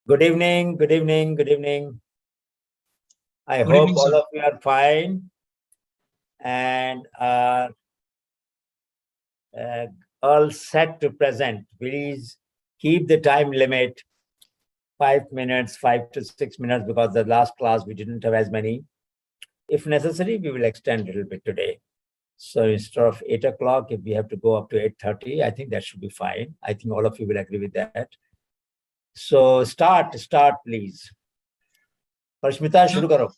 Good evening, good evening, good evening. I Good hope evening, all sir. of you are fine and are all set to present. Please keep the time limit 5 minutes, 5 to 6 minutes, because the last class we didn't have as many. If necessary, we will extend a little bit today. So instead of 8 o'clock, if we have to go up to 8:30, I think that should be fine. I think all of you will agree with that. So start, please. Parshmita, shuru karo.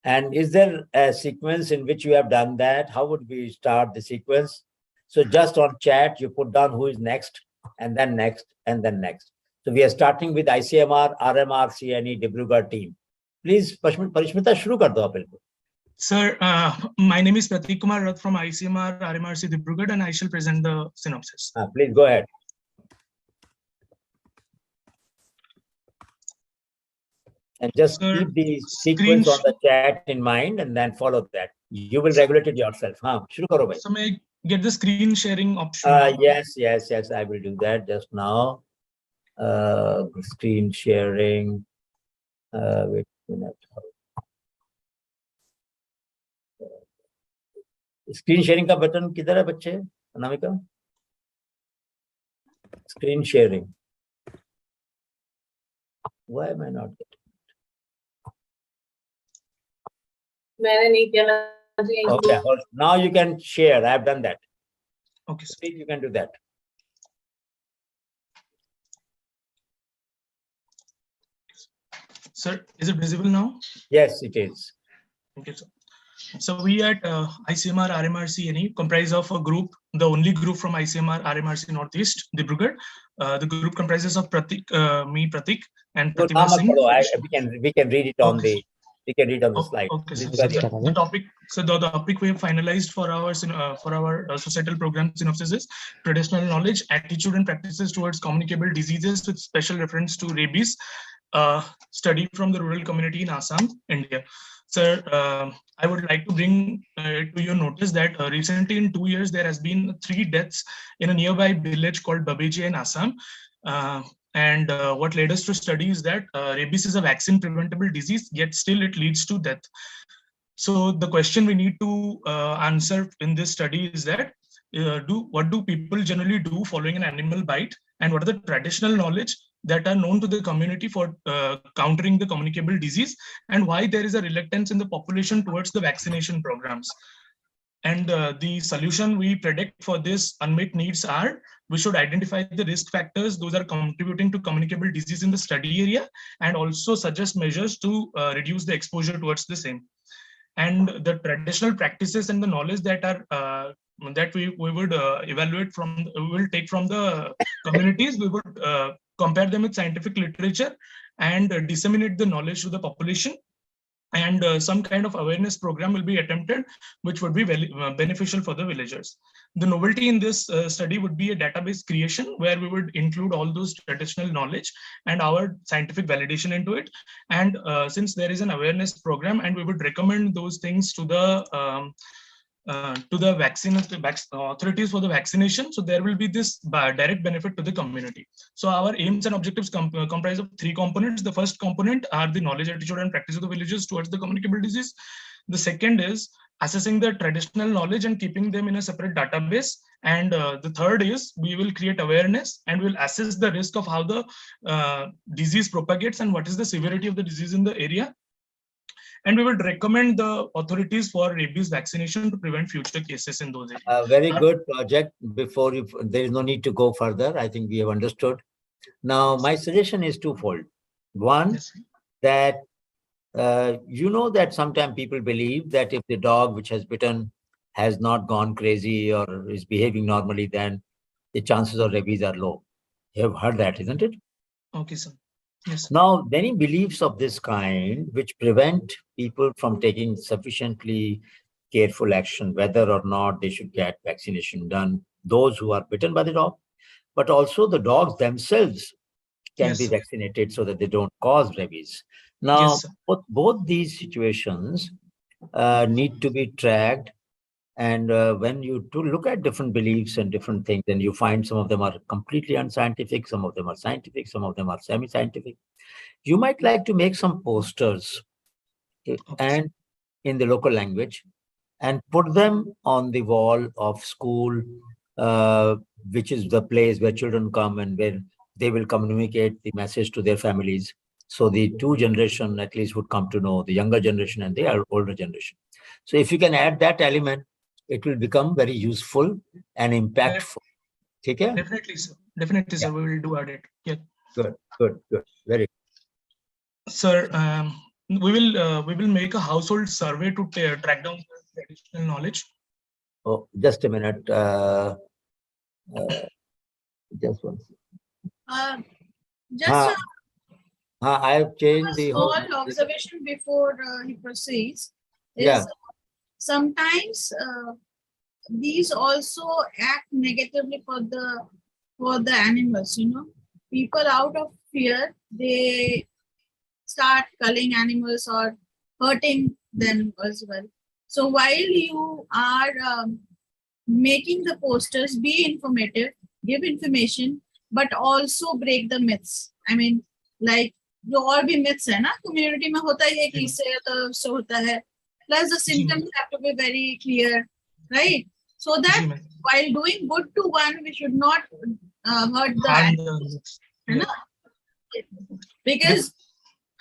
And is there a sequence in which you have done that? How would we start the sequence? So just on chat, you put down who is next, and then next, and then next. So we are starting with ICMR, RMR, CNE, Dibrugarh team. Please, Parishmita, shuru kar do aap bilkul. Sir, my name is Pratik Kumar Rath from ICMR RMRC Dibrugarh, and I shall present the synopsis. Please go ahead. And just Sir, keep the sequence on the chat in mind and then follow that. You will regulate it yourself. Shuru karo bhai. So may I get the screen sharing option? Yes, I will do that just now. Screen sharing. Wait a minute. Screen sharing का button किधर है बच्चे? Anamika? Screen sharing. Why am I not getting? मैंने नहीं किया. Okay, now you can share. I have done that. Okay, sir. Please, you can do that. Sir, is it visible now? Yes, it is. Okay, sir. So we at ICMR RMRC NE comprise of a group, the only group from ICMR RMRC Northeast, Dibrugarh. The group comprises of Pratik, me, Pratik, and Pratibha Singh. We can read it on the. We can read on the slide. Okay, so the topic. So the topic we have finalized for our societal program synopsis is traditional knowledge, attitude, and practices towards communicable diseases with special reference to rabies. Study from the rural community in Assam, India. Sir, I would like to bring to your notice that recently in 2 years, there has been 3 deaths in a nearby village called Babeje in Assam. And what led us to study is that rabies is a vaccine preventable disease, yet still it leads to death. So the question we need to answer in this study is that what do people generally do following an animal bite, and what are the traditional knowledge that are known to the community for countering the communicable disease, and why there is a reluctance in the population towards the vaccination programs. And the solution we predict for this unmet needs are: we should identify the risk factors, those are contributing to communicable disease in the study area, and also suggest measures to reduce the exposure towards the same. And the traditional practices and the knowledge that are that we would evaluate from, we will take from the communities, we would compare them with scientific literature and disseminate the knowledge to the population. And some kind of awareness program will be attempted, which would be beneficial for the villagers. The novelty in this study would be a database creation, where we would include all those traditional knowledge and our scientific validation into it. And since there is an awareness program, and we would recommend those things to the vaccine authorities for the vaccination, so there will be this direct benefit to the community. So our aims and objectives comprise of 3 components. The first component are the knowledge, attitude, and practice of the villagers towards the communicable disease. The second is assessing the traditional knowledge and keeping them in a separate database. And the third is we will create awareness, and we'll assess the risk of how the disease propagates and what is the severity of the disease in the area. And we would recommend the authorities for rabies vaccination to prevent future cases in those areas. A very good project. Before you, there is no need to go further. I think we have understood. Now, my suggestion is twofold. One, Yes. that you know that sometimes people believe that if the dog which has bitten has not gone crazy or is behaving normally, then the chances of rabies are low. You have heard that, isn't it? Okay, sir. Yes. Now, many beliefs of this kind which prevent people from taking sufficiently careful action, whether or not they should get vaccination done, those who are bitten by the dog, but also the dogs themselves can Yes, be sir. vaccinated so that they don't cause rabies. Now, Yes, sir. both these situations need to be tracked And when you look at different beliefs and different things, then you find some of them are completely unscientific, some of them are scientific, some of them are semi-scientific. You might like to make some posters and in the local language and put them on the wall of school, which is the place where children come and where they will communicate the message to their families. So the two generation at least would come to know, the younger generation and the older generation. So if you can add that element, it will become very useful and impactful. Okay? Definitely, sir. Definitely, sir. We will do it. Yeah. Good. Very good. Sir, we will make a household survey to track down traditional knowledge. Oh, just a minute. Just one second. I have changed the small observation before he proceeds. Yeah. Sometimes these also act negatively for the animals. People out of fear, they start culling animals or hurting them as well. So while you are making the posters, be informative, give information, but also break the myths. I mean, like जो और भी myths है ना community में होता ही है कि इससे तो उससे होता है. Plus the symptoms have to be very clear, right? So that while doing good to one, we should not hurt the animals. Because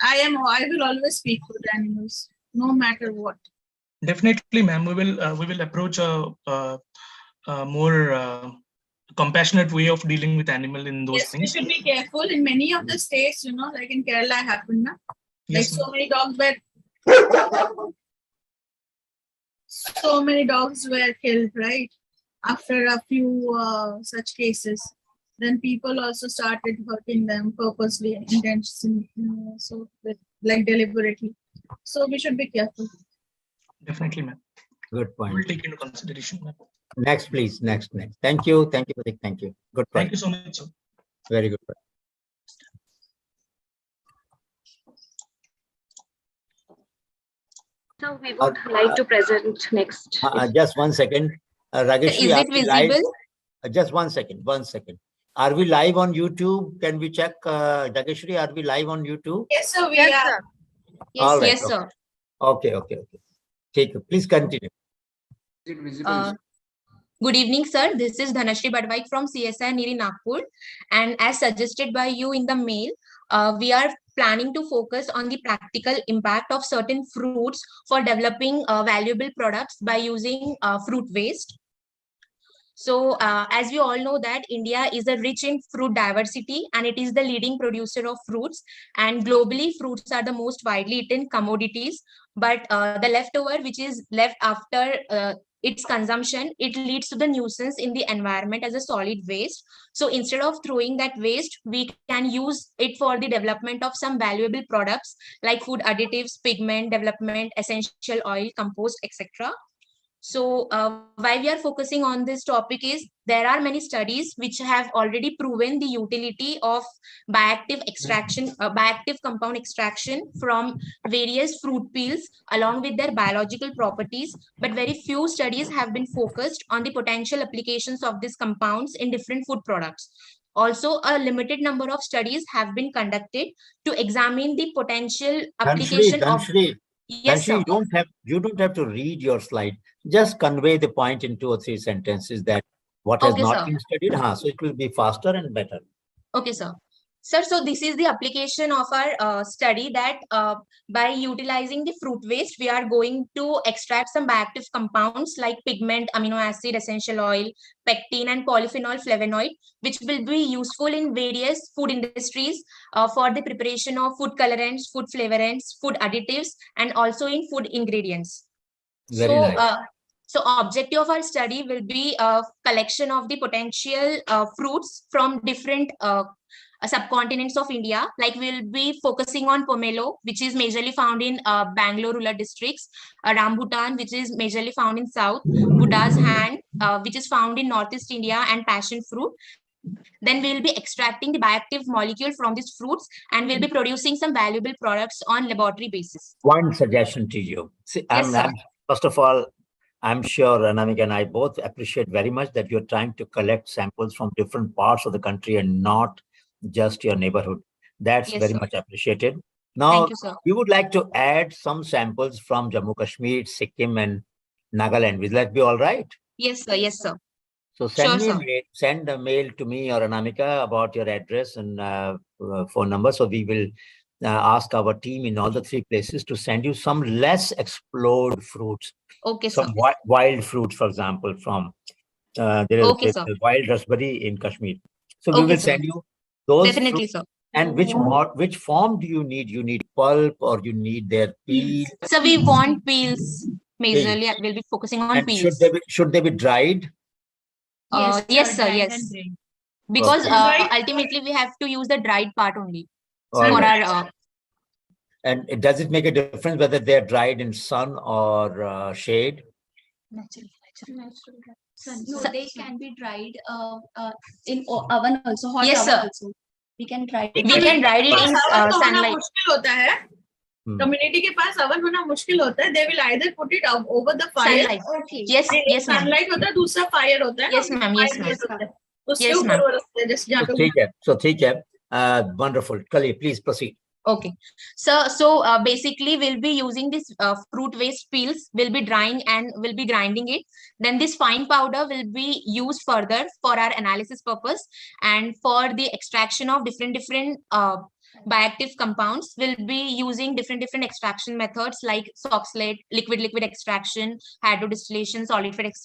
I will always speak for the animals, no matter what. Definitely, ma'am. We will approach a more compassionate way of dealing with animal in those things. We should be careful. In many of the states, like in Kerala happened, na? Yes, like so many dogs were killed, right? After a few such cases, then people also started hurting them purposely, intentionally, like deliberately. So we should be careful. Definitely, ma'am. Good point. We'll take into consideration, ma'am. Next, please. Next. Thank you. Thank you. Thank you. Good point. Thank you so much, sir. Very good point. So we would like to present next. Just 1 second. Rageshri, is it visible? Just 1 second. 1 second. Are we live on YouTube? Can we check, Rageshri, are we live on YouTube? Yes, sir. Yes, sir. Yes, right, yes, sir. Okay. Take it. Please continue. Is it visible? Good evening, sir. This is Dhanashri Badvaik from ACSIR-Unmet Nagpur. And as suggested by you in the mail, we are planning to focus on the practical impact of certain fruits for developing valuable products by using fruit waste. So as we all know that India is rich in fruit diversity and it is the leading producer of fruits, and globally fruits are the most widely eaten commodities, but the leftover which is left after its consumption, it leads to the nuisance in the environment as a solid waste. So instead of throwing that waste, we can use it for the development of some valuable products like food additives, pigment development, essential oil, compost, etc. So why we are focusing on this topic is there are many studies which have already proven the utility of bioactive extraction, bioactive compound extraction from various fruit peels along with their biological properties, but very few studies have been focused on the potential applications of these compounds in different food products. Also, a limited number of studies have been conducted to examine the potential application of. Yes, sir. You don't have to read your slide. Just convey the point in 2 or 3 sentences that what has not been studied. So it will be faster and better. Okay, sir. Sir, so this is the application of our study that by utilizing the fruit waste, we are going to extract some bioactive compounds like pigment, amino acid, essential oil, pectin, and polyphenol flavonoid, which will be useful in various food industries for the preparation of food colorants, food flavorants, food additives, and also in food ingredients. Very nice. So objective of our study will be a collection of the potential fruits from different subcontinents of India. Like we'll be focusing on pomelo, which is majorly found in Bangalore rural districts, rambutan, which is majorly found in South, Buddha's hand, which is found in Northeast India, and passion fruit. Then we'll be extracting the bioactive molecule from these fruits and we'll be producing some valuable products on laboratory basis. One suggestion to you. See, Yes, sir. First of all, I'm sure Anamika and I both appreciate very much that you're trying to collect samples from different parts of the country and not just your neighborhood. That's Yes, very sir. much appreciated. Now, Thank you, sir. we would like to add some samples from Jammu Kashmir, Sikkim, and Nagaland. Will that be all right? Yes, sir. Yes, sir. So Sure, sir. send a mail to me or Anamika about your address and phone number. So we will ask our team in all the three places to send you some less explored fruits, Okay, sir. some wild fruits, for example, from there is Okay, sir. a wild raspberry in Kashmir. So we Okay, will sir. send you those Definitely, fruits. sir. And which form do you need? You need pulp or you need their peel? So we want peels majorly. We'll be focusing on And peels. should they be dried? Yes, sir. Yes. Because Okay. ultimately we have to use the dried part only All for right. our. And does it make a difference whether they're dried in sun or shade? No, they can be dried in oven also, hot Yes, oven sir. also. We can dry We can dry it in oven तो होना sunlight. मुश्किल होता है. Community के पास oven होना मुश्किल होता है. They will either put it over the fire. Sunlight. Okay. Yes, yes, ma'am. Sunlight होता है, दूसरा fire होता है. Yes, ma'am. Yes, ma'am. उसके Yes, ऊपर ma'am. वो रखते हैं, जैसे जहाँ पे So ठीक है. Wonderful. Kali, please proceed. Okay. So basically we'll be using this fruit waste peels, we'll be drying and we'll be grinding it. Then this fine powder will be used further for our analysis purpose, and for the extraction of different bioactive compounds, we'll be using different extraction methods like Soxlate, liquid extraction, hydrodistillation, solid phase extraction.